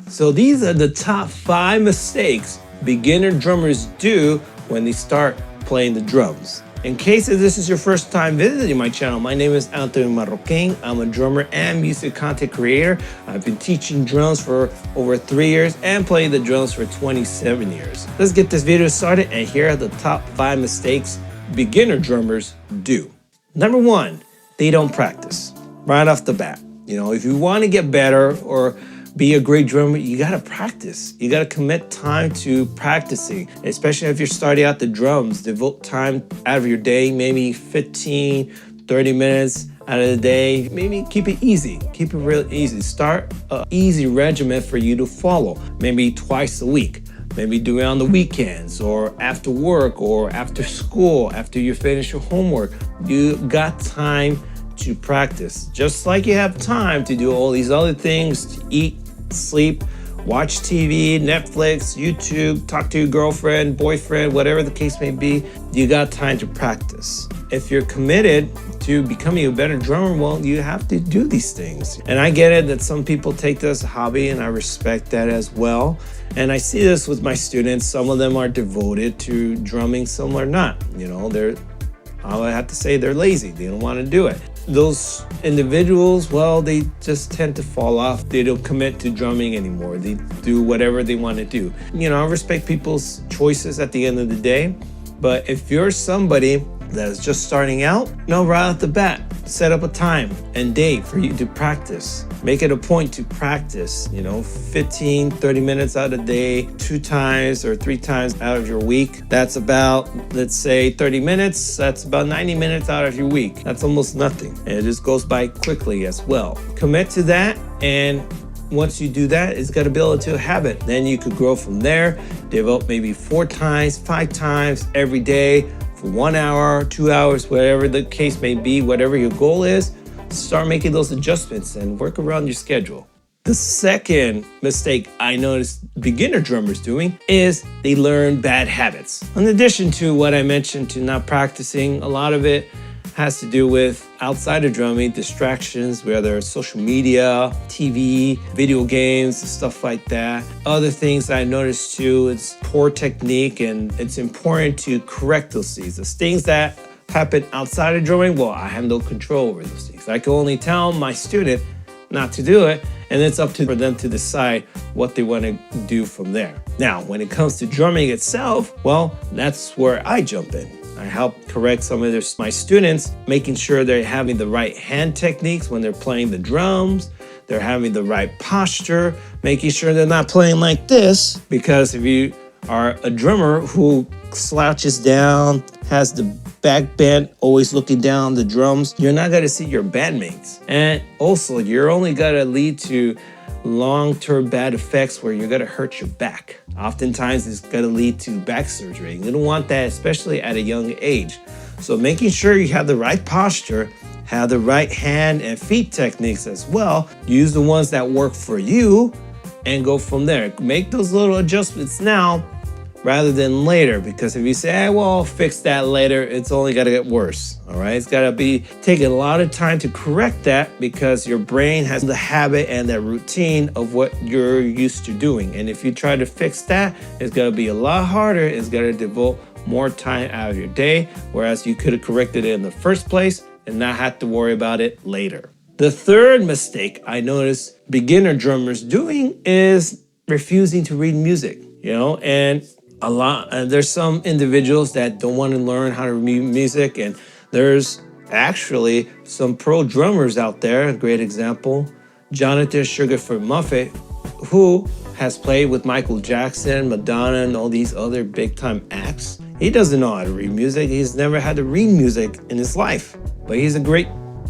So these are the top 5 mistakes beginner drummers do when they start playing the drums. In case this is your first time visiting my channel, my name is Marroquin. I'm a drummer and music content creator. I've been teaching drums for over 3 years and playing the drums for 27 years. Let's get this video started, and here are the top 5 mistakes beginner drummers do. Number 1, they don't practice right off the bat. If you want to get better or be a great drummer, you gotta practice. You gotta commit time to practicing, especially if you're starting out the drums. Devote time out of your day, maybe 15, 30 minutes out of the day. Maybe keep it easy, keep it real easy. Start an easy regimen for you to follow, maybe twice a week. Maybe do it on the weekends or after work or after school, after you finish your homework. You got time to practice. Just like you have time to do all these other things, to eat, sleep, watch TV, Netflix, YouTube, talk to your girlfriend, boyfriend, whatever the case may be, you got time to practice. If you're committed to becoming a better drummer, well, you have to do these things. And I get it that some people take this as a hobby, and I respect that as well. And I see this with my students. Some of them are devoted to drumming, some are not. I have to say they're lazy. They don't want to do it. Those individuals, well, they just tend to fall off. They don't commit to drumming anymore. They do whatever they want to do. I respect people's choices at the end of the day. But if you're somebody that's just starting out, right off the bat, set up a time and date for you to practice. Make it a point to practice, 15, 30 minutes out of the day, 2 times or 3 times out of your week. That's about, let's say 30 minutes. That's about 90 minutes out of your week. That's almost nothing. And it just goes by quickly as well. Commit to that, and once you do that, it's got to build into a habit. Then you could grow from there, develop maybe 4 times, 5 times every day for 1 hour, 2 hours, whatever the case may be, whatever your goal is. Start making those adjustments and work around your schedule. The second mistake I noticed beginner drummers doing is they learn bad habits. In addition to what I mentioned to not practicing, a lot of it has to do with outside of drumming, distractions, whether it's social media, TV, video games, stuff like that. Other things I noticed too, it's poor technique, and it's important to correct those things. The things that happen outside of drumming, well, I have no control over those things. I can only tell my student not to do it, and it's up to them to decide what they want to do from there. Now, when it comes to drumming itself, well, that's where I jump in. I help correct some of my students, making sure they're having the right hand techniques when they're playing the drums. They're having the right posture, making sure they're not playing like this, because if you are a drummer who slouches down, has the back bent, always looking down the drums, you're not going to see your bandmates. And also, you're only going to lead to long-term bad effects where you're going to hurt your back. Oftentimes, it's going to lead to back surgery. You don't want that, especially at a young age. So making sure you have the right posture, have the right hand and feet techniques as well. Use the ones that work for you and go from there. Make those little adjustments now rather than later, because if you say, hey, well, I'll fix that later, it's only got to get worse. All right, it's got to be taking a lot of time to correct that, because your brain has the habit and that routine of what you're used to doing. And if you try to fix that, it's going to be a lot harder. It's going to devote more time out of your day, whereas you could have corrected it in the first place and not have to worry about it later. The third mistake I noticed beginner drummers doing is refusing to read music, and there's some individuals that don't want to learn how to read music, and there's actually some pro drummers out there. A great example, Jonathan Sugarfoot Muffet, who has played with Michael Jackson, Madonna, and all these other big-time acts. He doesn't know how to read music. He's never had to read music in his life, but he's a great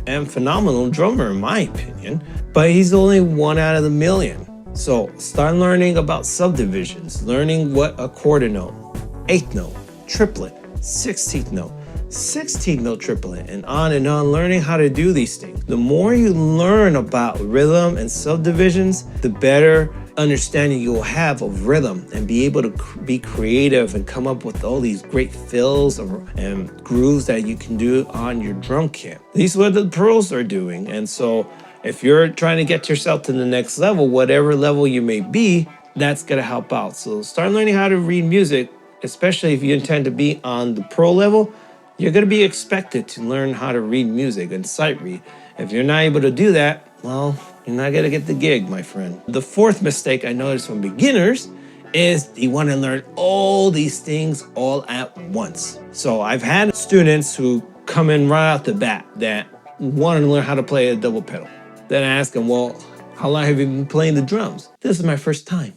and phenomenal drummer, in my opinion. But he's only 1 out of the million. So start learning about subdivisions, learning what a quarter note, 8th note, triplet, 16th note, 16th note triplet, and on, learning how to do these things. The more you learn about rhythm and subdivisions, the better understanding you'll have of rhythm, and be able to be creative and come up with all these great fills and grooves that you can do on your drum kit. These are what the pros are doing. And so if you're trying to get yourself to the next level, whatever level you may be, that's gonna help out. So start learning how to read music, especially if you intend to be on the pro level. You're gonna be expected to learn how to read music and sight read. If you're not able to do that, well, you're not gonna get the gig, my friend. The fourth mistake I noticed from beginners is they want to learn all these things all at once. So I've had students who come in right off the bat that want to learn how to play a double pedal. Then I ask them, well, how long have you been playing the drums? This is my first time.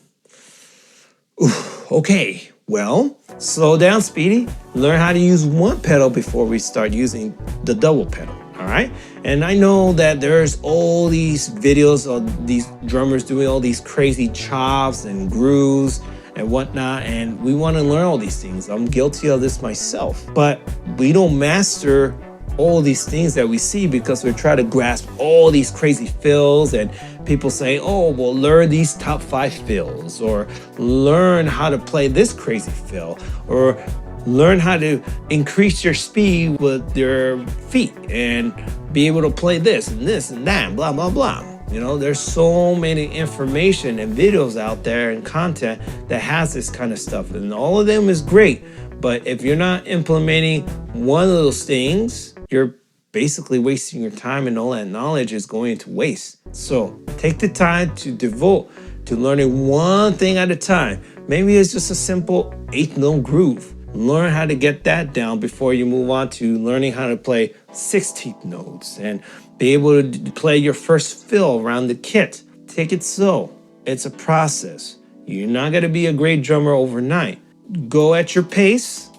Okay, well, slow down, Speedy. Learn how to use one pedal before we start using the double pedal, all right? And I know that there's all these videos of these drummers doing all these crazy chops and grooves and whatnot, and we want to learn all these things. I'm guilty of this myself, but we don't master all these things that we see because we try to grasp all these crazy fills, and people say, oh, well, learn these top 5 fills, or learn how to play this crazy fill, or learn how to increase your speed with your feet and be able to play this and this and that, blah, blah, blah. You know, there's so many information and videos out there and content that has this kind of stuff, and all of them is great. But if you're not implementing one of those things, you're basically wasting your time, and all that knowledge is going to waste. So take the time to devote to learning one thing at a time. Maybe it's just a simple 8-note groove. Learn how to get that down before you move on to learning how to play 16th notes and be able to play your first fill around the kit. Take it slow. It's a process. You're not going to be a great drummer overnight. Go at your pace.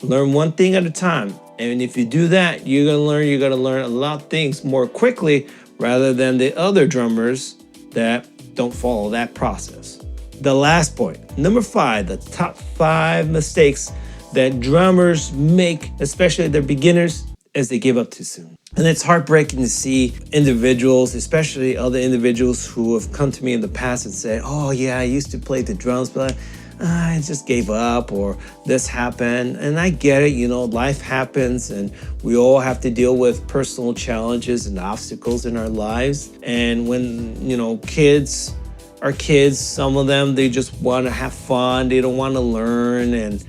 Learn one thing at a time. And if you do that, you're going to learn a lot of things more quickly rather than the other drummers that don't follow that process. The last point, number 5, the top 5 mistakes that drummers make, especially their beginners, is they give up too soon. And it's heartbreaking to see individuals, especially other individuals who have come to me in the past and said, oh yeah, I used to play the drums, but I just gave up, or this happened. And I get it, you know, life happens and we all have to deal with personal challenges and obstacles in our lives. And when, you know, kids are kids, some of them, they just want to have fun. They don't want to learn. And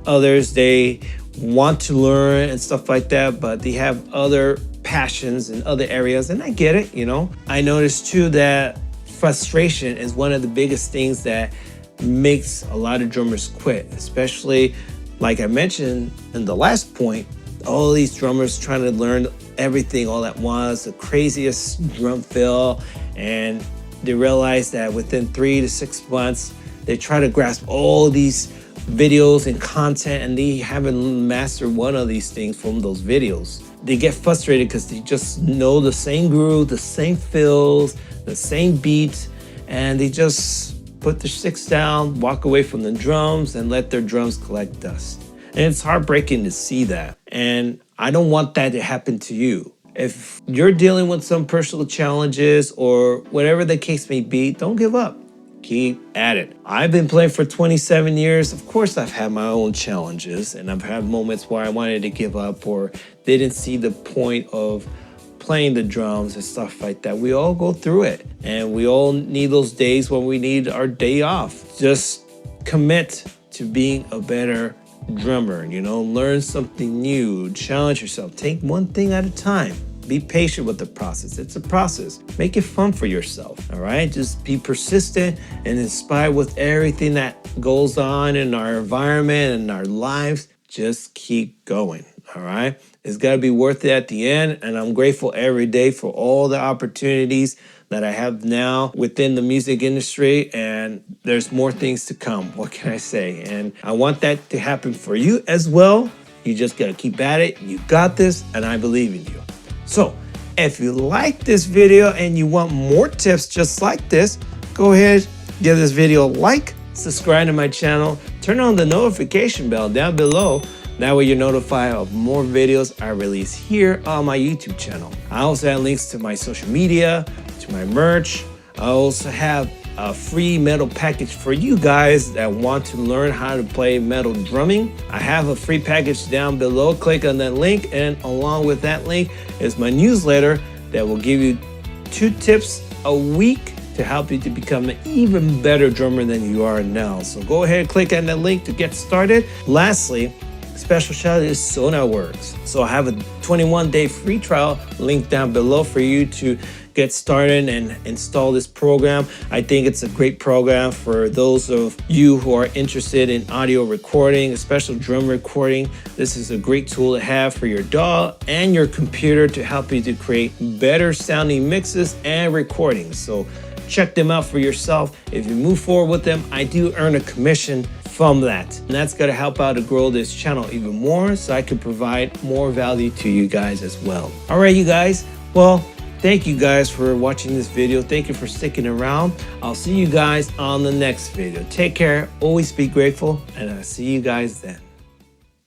others, they want to learn and stuff like that, but they have other passions in other areas. And I get it, you know. I noticed too that frustration is one of the biggest things that makes a lot of drummers quit, especially like I mentioned in the last point, all these drummers trying to learn everything all at once, the craziest drum fill, and they realize that within 3 to 6 months, they try to grasp all these videos and content, and they haven't mastered one of these things from those videos. They get frustrated because they just know the same groove, the same fills, the same beats, and they just put their sticks down, walk away from the drums, and let their drums collect dust. And it's heartbreaking to see that. And I don't want that to happen to you. If you're dealing with some personal challenges or whatever the case may be, don't give up. Keep at it. I've been playing for 27 years. Of course, I've had my own challenges, and I've had moments where I wanted to give up or didn't see the point of playing the drums and stuff like that. We all go through it, and we all need those days when we need our day off. Just commit to being a better drummer, you know, learn something new, challenge yourself, take one thing at a time. Be patient with the process. It's a process. Make it fun for yourself, all right? Just be persistent and inspired with everything that goes on in our environment and our lives. Just keep going, all right? It's got to be worth it at the end, and I'm grateful every day for all the opportunities that I have now within the music industry, and there's more things to come. What can I say? And I want that to happen for you as well. You just got to keep at it. You got this, and I believe in you. So if you like this video and you want more tips just like this, go ahead, give this video a like, subscribe to my channel, turn on the notification bell down below. That way you're notified of more videos I release here on my YouTube channel. I also have links to my social media, to my merch. I also have a free metal package for you guys that want to learn how to play metal drumming. I have a free package down below. Click on that link, and along with that link is my newsletter that will give you 2 tips a week to help you to become an even better drummer than you are now. So go ahead and click on that link to get started. Lastly, special shout out is SonarWorks. So I have a 21-day free trial link down below for you to get started and install this program. I think it's a great program for those of you who are interested in audio recording, especially drum recording. This is a great tool to have for your DAW and your computer to help you to create better sounding mixes and recordings. So check them out for yourself. If you move forward with them, I do earn a commission from that. And that's gonna help out to grow this channel even more so I can provide more value to you guys as well. All right, you guys. Well, thank you guys for watching this video. Thank you for sticking around. I'll see you guys on the next video. Take care, always be grateful, and I'll see you guys then.